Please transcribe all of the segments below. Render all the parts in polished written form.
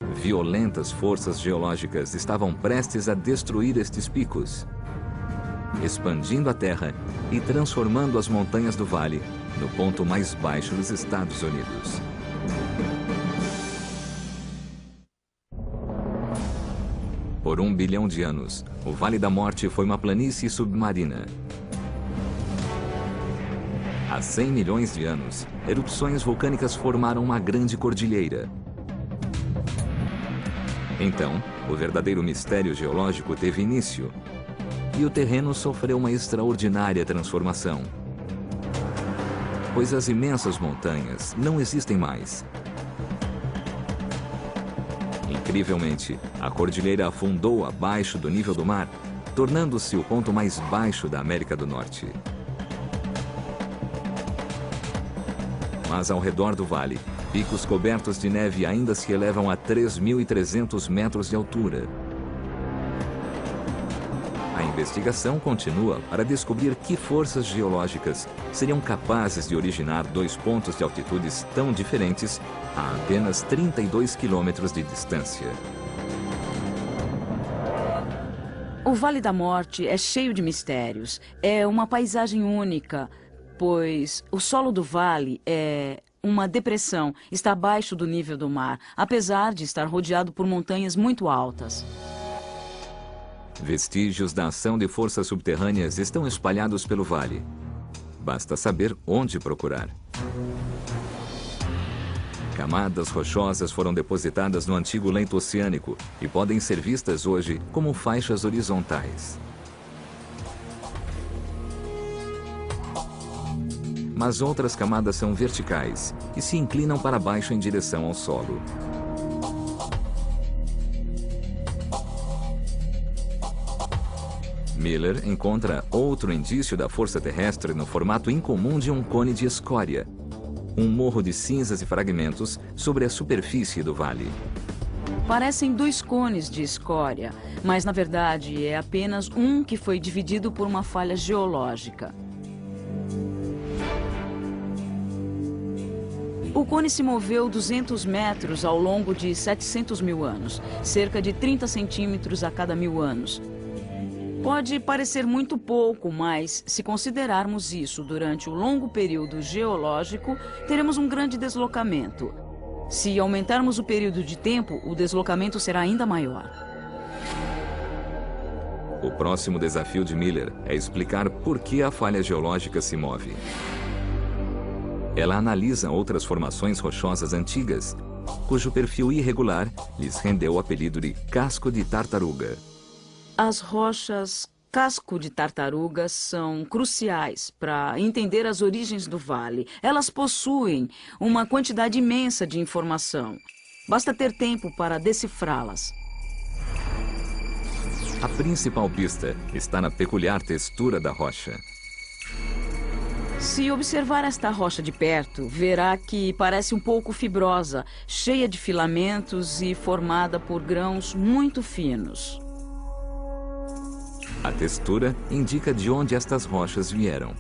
Violentas forças geológicas estavam prestes a destruir estes picos, expandindo a terra e transformando as montanhas do vale no ponto mais baixo dos Estados Unidos. Por 1 bilhão de anos, o Vale da Morte foi uma planície submarina. Há 100 milhões de anos, erupções vulcânicas formaram uma grande cordilheira. Então, o verdadeiro mistério geológico teve início, e o terreno sofreu uma extraordinária transformação. Pois as imensas montanhas não existem mais. Incrivelmente, a cordilheira afundou abaixo do nível do mar, tornando-se o ponto mais baixo da América do Norte. Mas ao redor do vale, picos cobertos de neve ainda se elevam a 3.300 metros de altura. A investigação continua para descobrir que forças geológicas seriam capazes de originar dois pontos de altitudes tão diferentes a apenas 32 quilômetros de distância. O Vale da Morte é cheio de mistérios. É uma paisagem única, pois o solo do vale é uma depressão, está abaixo do nível do mar, apesar de estar rodeado por montanhas muito altas. Vestígios da ação de forças subterrâneas estão espalhados pelo vale. Basta saber onde procurar. Camadas rochosas foram depositadas no antigo leito oceânico e podem ser vistas hoje como faixas horizontais. Mas outras camadas são verticais e se inclinam para baixo em direção ao solo. Miller encontra outro indício da força terrestre no formato incomum de um cone de escória, um morro de cinzas e fragmentos sobre a superfície do vale. Parecem dois cones de escória, mas na verdade é apenas um que foi dividido por uma falha geológica. O cone se moveu 200 metros ao longo de 700 mil anos, cerca de 30 centímetros a cada 1000 anos. Pode parecer muito pouco, mas se considerarmos isso durante o longo período geológico, teremos um grande deslocamento. Se aumentarmos o período de tempo, o deslocamento será ainda maior. O próximo desafio de Miller é explicar por que a falha geológica se move. Ela analisa outras formações rochosas antigas, cujo perfil irregular lhes rendeu o apelido de casco de tartaruga. As rochas casco de tartaruga são cruciais para entender as origens do vale. Elas possuem uma quantidade imensa de informação. Basta ter tempo para decifrá-las. A principal pista está na peculiar textura da rocha. Se observar esta rocha de perto, verá que parece um pouco fibrosa, cheia de filamentos e formada por grãos muito finos. A textura indica de onde estas rochas vieram.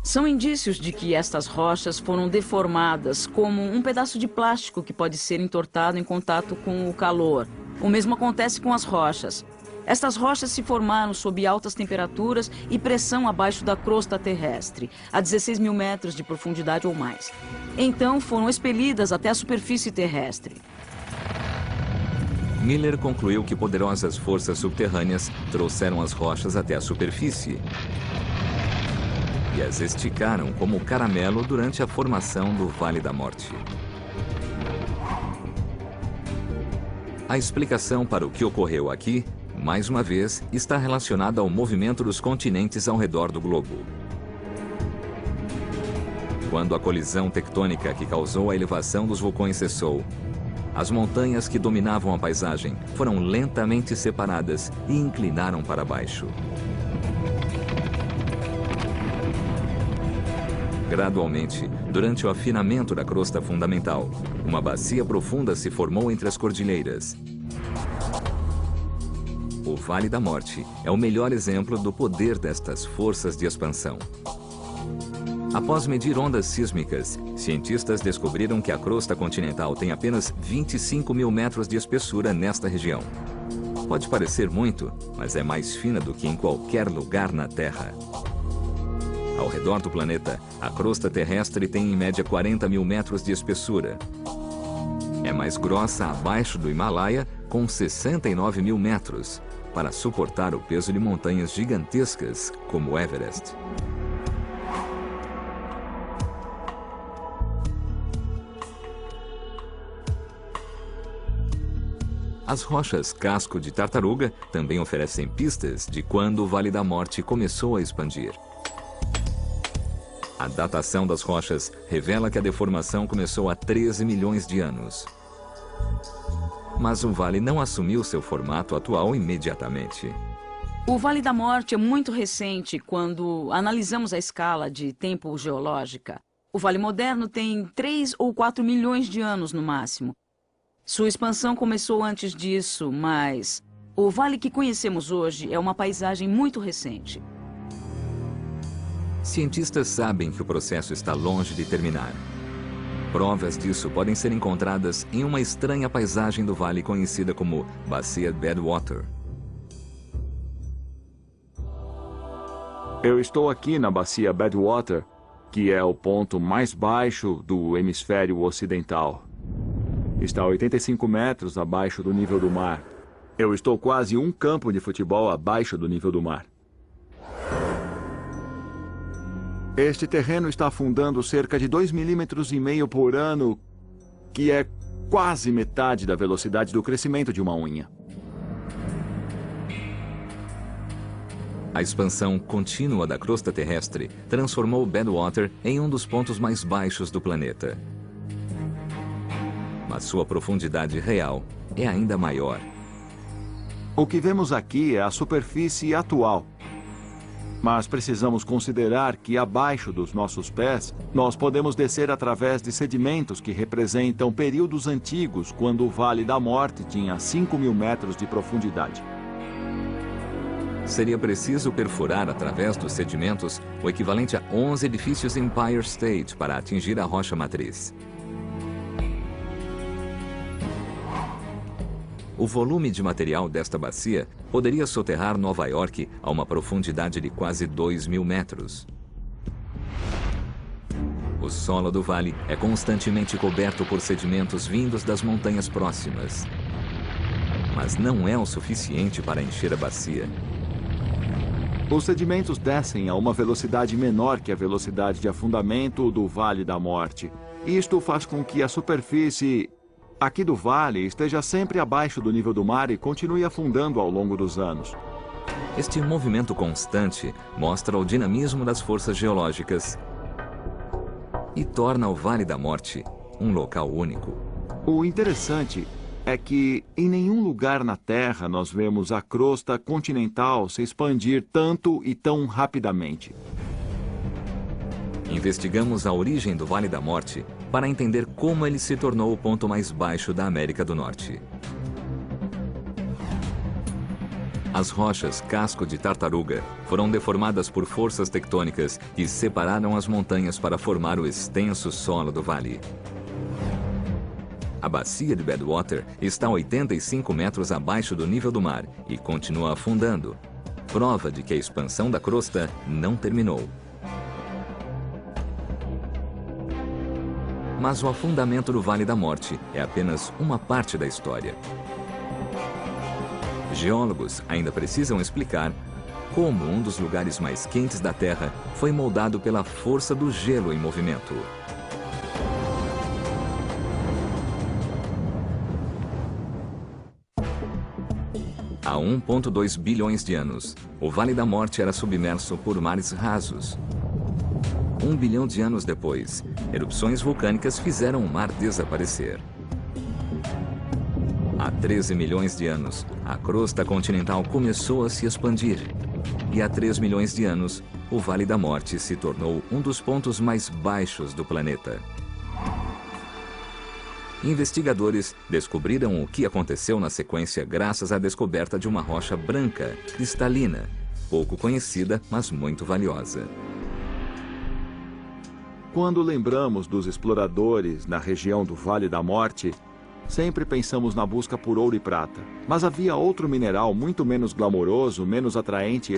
São indícios de que estas rochas foram deformadas, como um pedaço de plástico que pode ser entortado em contato com o calor. O mesmo acontece com as rochas. Estas rochas se formaram sob altas temperaturas e pressão abaixo da crosta terrestre, a 16 mil metros de profundidade ou mais. Então foram expelidas até a superfície terrestre. Miller concluiu que poderosas forças subterrâneas trouxeram as rochas até a superfície e as esticaram como caramelo durante a formação do Vale da Morte. A explicação para o que ocorreu aqui, mais uma vez, está relacionada ao movimento dos continentes ao redor do globo. Quando a colisão tectônica que causou a elevação dos vulcões cessou, as montanhas que dominavam a paisagem foram lentamente separadas e inclinaram para baixo. Gradualmente, durante o afinamento da crosta fundamental, uma bacia profunda se formou entre as cordilheiras. O Vale da Morte é o melhor exemplo do poder destas forças de expansão. Após medir ondas sísmicas, cientistas descobriram que a crosta continental tem apenas 25 mil metros de espessura nesta região. Pode parecer muito, mas é mais fina do que em qualquer lugar na Terra. Ao redor do planeta, a crosta terrestre tem em média 40 mil metros de espessura. É mais grossa abaixo do Himalaia, com 69 mil metros, para suportar o peso de montanhas gigantescas como o Everest. As rochas casco de tartaruga também oferecem pistas de quando o Vale da Morte começou a expandir. A datação das rochas revela que a deformação começou há 13 milhões de anos. Mas o vale não assumiu seu formato atual imediatamente. O Vale da Morte é muito recente quando analisamos a escala de tempo geológica. O Vale moderno tem 3 ou 4 milhões de anos no máximo. Sua expansão começou antes disso, mas o vale que conhecemos hoje é uma paisagem muito recente. Cientistas sabem que o processo está longe de terminar. Provas disso podem ser encontradas em uma estranha paisagem do vale conhecida como Bacia Badwater. Eu estou aqui na Bacia Badwater, que é o ponto mais baixo do hemisfério ocidental. Está a 85 metros abaixo do nível do mar. Eu estou quase um campo de futebol abaixo do nível do mar. Este terreno está afundando cerca de 2,5 milímetros por ano, que é quase metade da velocidade do crescimento de uma unha. A expansão contínua da crosta terrestre transformou Badwater em um dos pontos mais baixos do planeta. Mas sua profundidade real é ainda maior. O que vemos aqui é a superfície atual. Mas precisamos considerar que abaixo dos nossos pés, nós podemos descer através de sedimentos que representam períodos antigos, quando o Vale da Morte tinha 5 mil metros de profundidade. Seria preciso perfurar através dos sedimentos o equivalente a 11 edifícios Empire State para atingir a rocha matriz. O volume de material desta bacia poderia soterrar Nova York a uma profundidade de quase 2.000 metros. O solo do vale é constantemente coberto por sedimentos vindos das montanhas próximas. Mas não é o suficiente para encher a bacia. Os sedimentos descem a uma velocidade menor que a velocidade de afundamento do Vale da Morte. Isto faz com que a superfície aqui do vale esteja sempre abaixo do nível do mar e continue afundando ao longo dos anos. Este movimento constante mostra o dinamismo das forças geológicas e torna o Vale da Morte um local único. O interessante é que em nenhum lugar na Terra nós vemos a crosta continental se expandir tanto e tão rapidamente. Investigamos a origem do Vale da Morte para entender como ele se tornou o ponto mais baixo da América do Norte. As rochas casco de tartaruga foram deformadas por forças tectônicas que separaram as montanhas para formar o extenso solo do vale. A bacia de Badwater está a 85 metros abaixo do nível do mar e continua afundando, prova de que a expansão da crosta não terminou. Mas o afundamento do Vale da Morte é apenas uma parte da história. Geólogos ainda precisam explicar como um dos lugares mais quentes da Terra foi moldado pela força do gelo em movimento. Há 1,2 bilhões de anos, o Vale da Morte era submerso por mares rasos. 1 bilhão de anos depois, erupções vulcânicas fizeram o mar desaparecer. Há 13 milhões de anos, a crosta continental começou a se expandir. E há 3 milhões de anos, o Vale da Morte se tornou um dos pontos mais baixos do planeta. Investigadores descobriram o que aconteceu na sequência graças à descoberta de uma rocha branca, cristalina, pouco conhecida, mas muito valiosa. Quando lembramos dos exploradores na região do Vale da Morte, sempre pensamos na busca por ouro e prata. Mas havia outro mineral muito menos glamouroso, menos atraente